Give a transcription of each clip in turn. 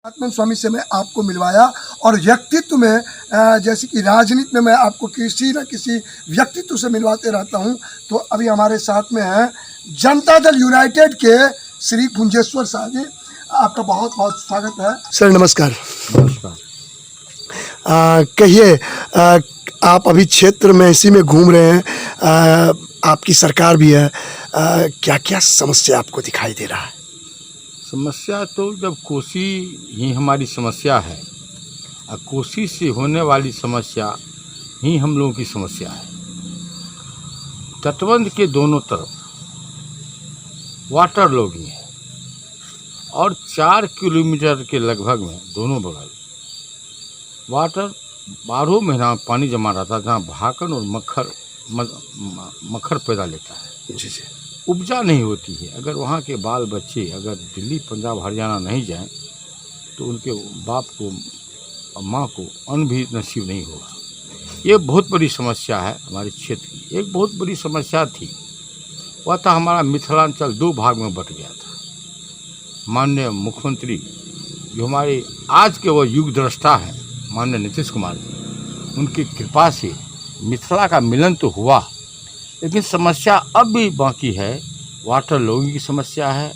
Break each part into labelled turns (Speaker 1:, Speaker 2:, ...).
Speaker 1: आत्मन स्वामी से मैं आपको मिलवाया और व्यक्तित्व में जैसे कि राजनीति में मैं आपको किसी न किसी व्यक्तित्व से मिलवाते रहता हूं। तो अभी हमारे साथ में है जनता दल यूनाइटेड के श्री कुंजेश्वर शाह जी, आपका बहुत बहुत स्वागत है। सर नमस्कार।
Speaker 2: नमस्कार।
Speaker 1: कहिए, आप अभी क्षेत्र में इसी में घूम रहे हैं, आपकी सरकार भी है, क्या क्या समस्या आपको दिखाई दे रहा है?
Speaker 2: समस्या तो जब कोसी ही हमारी समस्या है और कोसी से होने वाली समस्या ही हम लोगों की समस्या है। तटबंध के दोनों तरफ वाटर लॉगिंग है और 4 किलोमीटर के लगभग में दोनों बगल वाटर 12 महीना पानी जमा रहता है, जहाँ भाकन और मक्खर पैदा लेता है।
Speaker 1: जी जी।
Speaker 2: उपजा नहीं होती है। अगर वहाँ के बाल बच्चे अगर दिल्ली पंजाब हरियाणा नहीं जाएं तो उनके बाप को और माँ को अन्न भी नसीब नहीं होगा। ये बहुत बड़ी समस्या है हमारे क्षेत्र की। एक बहुत बड़ी समस्या थी, वह था हमारा मिथिलांचल 2 भाग में बट गया था। माननीय मुख्यमंत्री जो हमारे आज के वो युग दृष्टा हैं माननीय नीतीश कुमार जी, उनकी कृपा से मिथिला का मिलन तो हुआ, लेकिन समस्या अब भी बाकी है। वाटर लॉगिंग की समस्या है,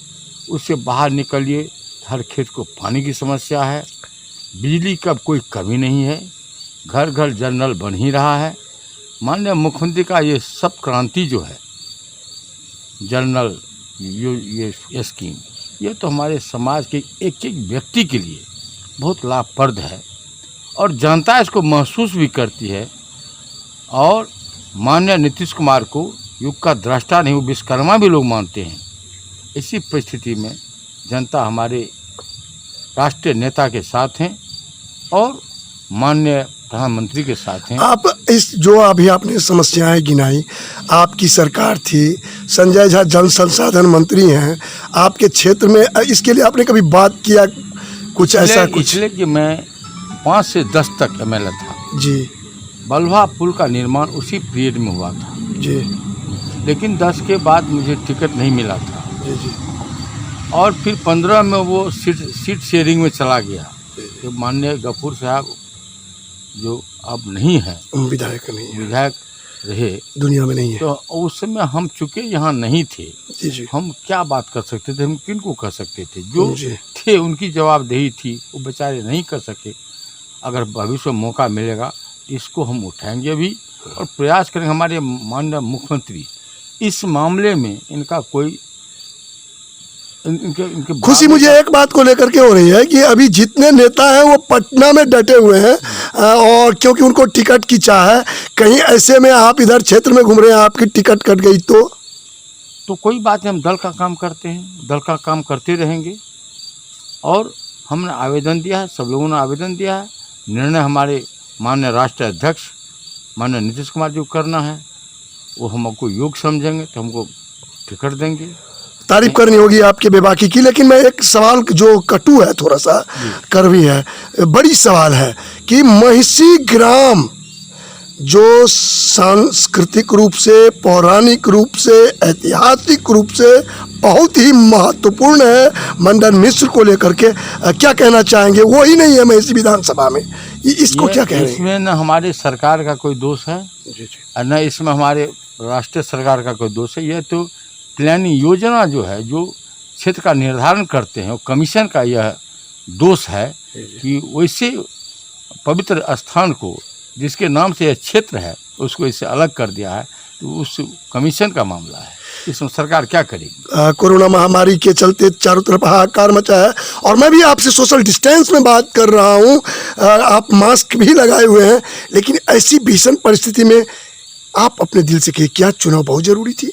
Speaker 2: उससे बाहर निकलिए हर खेत को पानी की समस्या है। बिजली का कोई कमी नहीं है, घर घर जल नल बन ही रहा है। माननीय मुख्यमंत्री का ये सब क्रांति जो है जल नल ये स्कीम, ये तो हमारे समाज के एक एक व्यक्ति के लिए बहुत लाभप्रद है और जनता इसको महसूस भी करती है। और माननीय नीतीश कुमार को युग का दृष्टा नहीं, वो विश्वकर्मा भी लोग मानते हैं। इसी परिस्थिति में जनता हमारे राष्ट्रीय नेता के साथ हैं और माननीय प्रधानमंत्री के साथ हैं।
Speaker 1: आप इस जो अभी आपने समस्याएं गिनाई, आपकी सरकार थी, संजय झा जल संसाधन मंत्री हैं आपके क्षेत्र में, इसके लिए आपने कभी बात किया कुछ ऐसा? कुछ
Speaker 2: इसलिए कि मैं 5 से 10 तक MLA था
Speaker 1: जी।
Speaker 2: बलवा पुल का निर्माण उसी पीरियड में हुआ था
Speaker 1: जी।
Speaker 2: लेकिन 10 के बाद मुझे टिकट नहीं मिला था
Speaker 1: जी जी।
Speaker 2: और फिर 15 में वो सीट शेयरिंग में चला गया। तो माननीय गफूर साहब जो अब नहीं है,
Speaker 1: विधायक नहीं है,
Speaker 2: विधायक रहे,
Speaker 1: दुनिया में नहीं है,
Speaker 2: तो उस समय हम चूँकि यहाँ नहीं थे।
Speaker 1: जी जी।
Speaker 2: हम क्या बात कर सकते थे, हम किन को कर सकते थे? जो
Speaker 1: जी।
Speaker 2: थे उनकी जवाबदेही थी, वो बेचारे नहीं कर सके। अगर भविष्य में मौका मिलेगा इसको हम उठाएंगे भी और प्रयास करेंगे। हमारे माननीय मुख्यमंत्री इस मामले में इनका कोई इनके
Speaker 1: खुशी मुझे एक बात को लेकर के हो रही है कि अभी जितने नेता हैं वो पटना में डटे हुए हैं और क्योंकि उनको टिकट की चाह है। कहीं ऐसे में आप इधर क्षेत्र में घूम रहे हैं, आपकी टिकट कट गई तो
Speaker 2: कोई बात नहीं, हम दल का काम करते हैं, दल का काम करते रहेंगे। और हमने आवेदन दिया है, सब लोगों ने आवेदन दिया है। निर्णय हमारे माननीय राष्ट्रीय अध्यक्ष माननीय नीतीश कुमार जी को करना है, वो हमको योग्य समझेंगे तो हमको टिकट देंगे।
Speaker 1: तारीफ करनी होगी आपके बेबाकी की। लेकिन मैं एक सवाल जो कटु है, थोड़ा सा कड़वी है, बड़ी सवाल है कि महिषी ग्राम जो सांस्कृतिक रूप से, पौराणिक रूप से, ऐतिहासिक रूप से बहुत ही महत्वपूर्ण है मंडन मिश्र को लेकर के क्या कहना चाहेंगे? वो ही नहीं है महिषी विधानसभा में, इसको क्या कह रहे हैं?
Speaker 2: इसमें न हमारे सरकार का कोई दोष है और न इसमें हमारे राष्ट्रीय सरकार का कोई दोष है। यह तो प्लानिंग योजना जो है, जो क्षेत्र का निर्धारण करते हैं, वो कमीशन का यह दोष है कि वैसे पवित्र स्थान को जिसके नाम से यह क्षेत्र है उसको इससे अलग कर दिया है, तो उस कमीशन का मामला है। इसमें सरकार क्या करेगी?
Speaker 1: कोरोना महामारी के चलते चारों तरफ हाहाकार मचा है और मैं भी आपसे सोशल डिस्टेंस में बात कर रहा हूँ, आप मास्क भी लगाए हुए हैं, लेकिन ऐसी भीषण परिस्थिति में आप अपने दिल से कहिए, क्या चुनाव बहुत ज़रूरी थी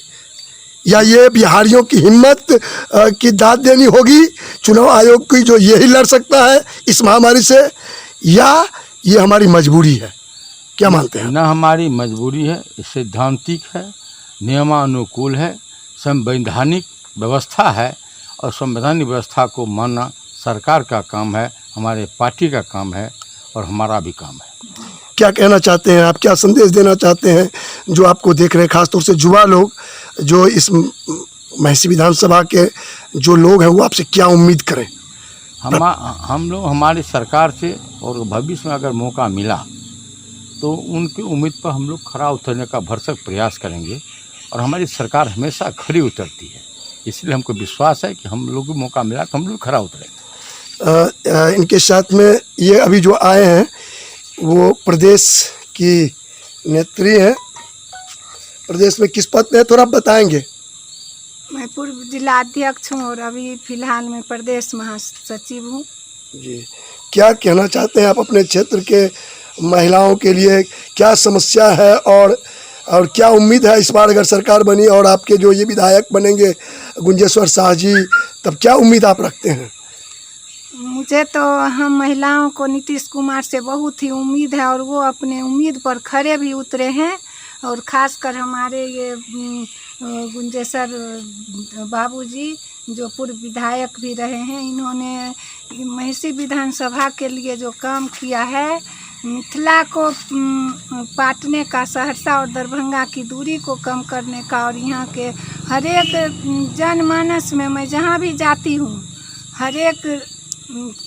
Speaker 1: या ये बिहारियों की हिम्मत की दाद देनी होगी चुनाव आयोग की जो यही लड़ सकता है इस महामारी से, या ये हमारी मजबूरी है? क्या मानते हैं?
Speaker 2: ना हमारी मजबूरी है, सैद्धांतिक है, नियमानुकूल है, संवैधानिक व्यवस्था है और संवैधानिक व्यवस्था को मानना सरकार का काम है, हमारे पार्टी का काम है और हमारा भी काम है।
Speaker 1: क्या कहना चाहते हैं आप, क्या संदेश देना चाहते हैं जो आपको देख रहे हैं, खासतौर से युवा लोग जो इस महिषी विधानसभा के जो लोग हैं वो आपसे क्या उम्मीद करें?
Speaker 2: हम लोग हमारी सरकार से और भविष्य में अगर मौका मिला तो उनकी उम्मीद पर हम लोग खरा उतरने का भरसक प्रयास करेंगे और हमारी सरकार हमेशा खरी उतरती है, इसलिए हमको विश्वास है कि हम लोग को मौका मिला तो हम लोग खरा उतरेंगे।
Speaker 1: इनके साथ में ये अभी जो आए हैं वो प्रदेश की नेत्री हैं। प्रदेश में किस पद पे है थोड़ा बताएंगे?
Speaker 3: मैं पूर्व जिला अध्यक्ष हूँ और अभी फिलहाल मैं प्रदेश महासचिव हूँ।
Speaker 1: जी, क्या कहना चाहते हैं आप अपने क्षेत्र के महिलाओं के लिए? क्या समस्या है और क्या उम्मीद है इस बार अगर सरकार बनी और आपके जो ये विधायक बनेंगे गुंजेश्वर शाह जी, तब क्या उम्मीद आप रखते हैं?
Speaker 3: मुझे तो हम महिलाओं को नीतीश कुमार से बहुत ही उम्मीद है और वो अपने उम्मीद पर खरे भी उतरे हैं। और ख़ासकर हमारे ये गुंजेश्वर बाबूजी जो पूर्व विधायक भी रहे हैं, इन्होंने महिषी विधानसभा के लिए जो काम किया है, मिथिला को पाटने का, सहरसा और दरभंगा की दूरी को कम करने का, और यहाँ के हर एक जनमानस में मैं जहाँ भी जाती हूँ हर एक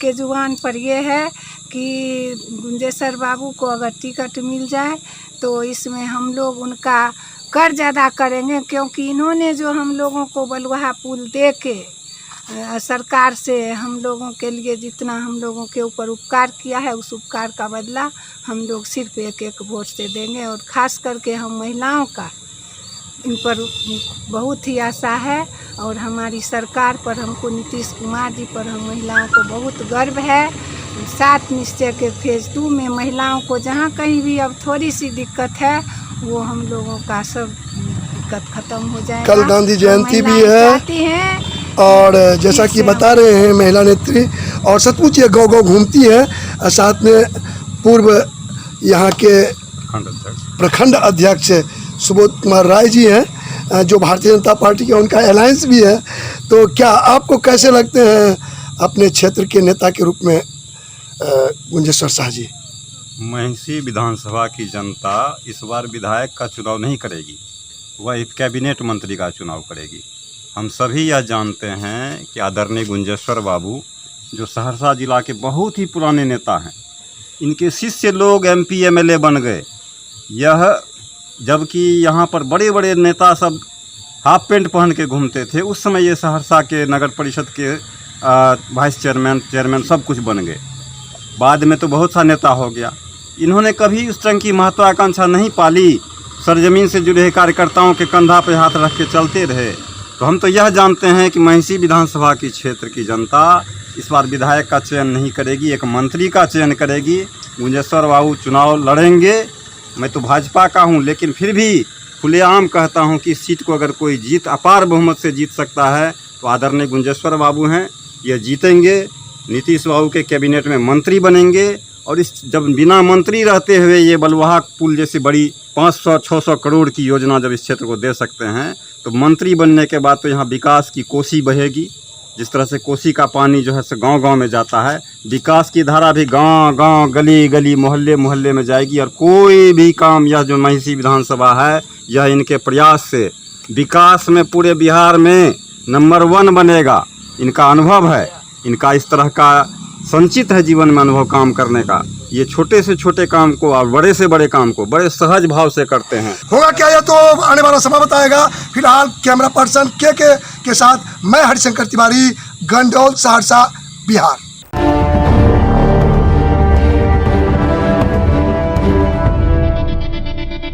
Speaker 3: के जुबान पर ये है कि गुंजेश्वर बाबू को अगर टिकट मिल जाए तो इसमें हम लोग उनका कर्ज अदा करेंगे, क्योंकि इन्होंने जो हम लोगों को बलुहा पुल दे के सरकार से हम लोगों के लिए जितना हम लोगों के ऊपर उपकार किया है, उस उपकार का बदला हम लोग सिर्फ एक एक वोट से देंगे। और ख़ास करके हम महिलाओं का इन पर बहुत ही आशा है और हमारी सरकार पर, हमको नीतीश कुमार जी पर, हम महिलाओं को बहुत गर्व है। 7 निश्चय के फेज़ 2 में महिलाओं को जहाँ कहीं भी अब थोड़ी सी दिक्कत है वो हम लोगों का सब दिक्कत ख़त्म हो जाएगा।
Speaker 1: कल गांधी जयंती भी है और जैसा कि बता रहे हैं महिला नेत्री, और सचमुच ये गाँव घूमती है। साथ में पूर्व यहाँ के प्रखंड अध्यक्ष सुबोध कुमार राय जी हैं जो भारतीय जनता पार्टी के, उनका अलायंस भी है। तो क्या आपको कैसे लगते हैं अपने क्षेत्र के नेता के रूप में गुंजेश्वर शाह जी?
Speaker 4: महिषी विधानसभा की जनता इस बार विधायक का चुनाव नहीं करेगी, वह एक कैबिनेट मंत्री का चुनाव करेगी। हम सभी यह जानते हैं कि आदरणीय गुंजेश्वर बाबू जो सहरसा जिला के बहुत ही पुराने नेता हैं, इनके शिष्य लोग MP MLA बन गए। यह जबकि यहाँ पर बड़े बड़े नेता सब हाफ पेंट पहन के घूमते थे, उस समय ये सहरसा के नगर परिषद के वाइस चेयरमैन सब कुछ बन गए। बाद में तो बहुत सा नेता हो गया। इन्होंने कभी उस तरह की महत्वाकांक्षा नहीं पाली, सरजमीन से जुड़े कार्यकर्ताओं के कंधा पे हाथ रख के चलते रहे। तो हम तो यह जानते हैं कि महिषी विधानसभा की क्षेत्र की जनता इस बार विधायक का चयन नहीं करेगी, एक मंत्री का चयन करेगी। गुंजेश्वर बाबू चुनाव लड़ेंगे। मैं तो भाजपा का हूं, लेकिन फिर भी खुलेआम कहता हूं कि इस सीट को अगर कोई अपार बहुमत से जीत सकता है तो आदरणीय गुंजेश्वर बाबू हैं, ये जीतेंगे। नीतीश बाबू के कैबिनेट में मंत्री बनेंगे और इस जब बिना मंत्री रहते हुए ये बलुहा पुल जैसी बड़ी 500-600 करोड़ की योजना जब इस क्षेत्र को दे सकते हैं, तो मंत्री बनने के बाद तो यहाँ विकास की कोसी बहेगी। जिस तरह से कोसी का पानी जो है से गांव-गांव में जाता है, विकास की धारा भी गांव-गांव, गली-गली, मोहल्ले-मोहल्ले में जाएगी। और कोई भी काम, यह जो महिषी विधानसभा है, यह इनके प्रयास से विकास में पूरे बिहार में नंबर 1 बनेगा। इनका अनुभव है, इनका इस तरह का संचित है जीवन में अनुभव काम करने का। ये छोटे से छोटे काम को और बड़े से बड़े काम को बड़े सहज भाव से करते हैं।
Speaker 1: होगा क्या ये तो आने वाला समय बताएगा। फिलहाल कैमरा पर्सन के साथ मैं हरिशंकर तिवारी, गंडौल, सहरसा, बिहार।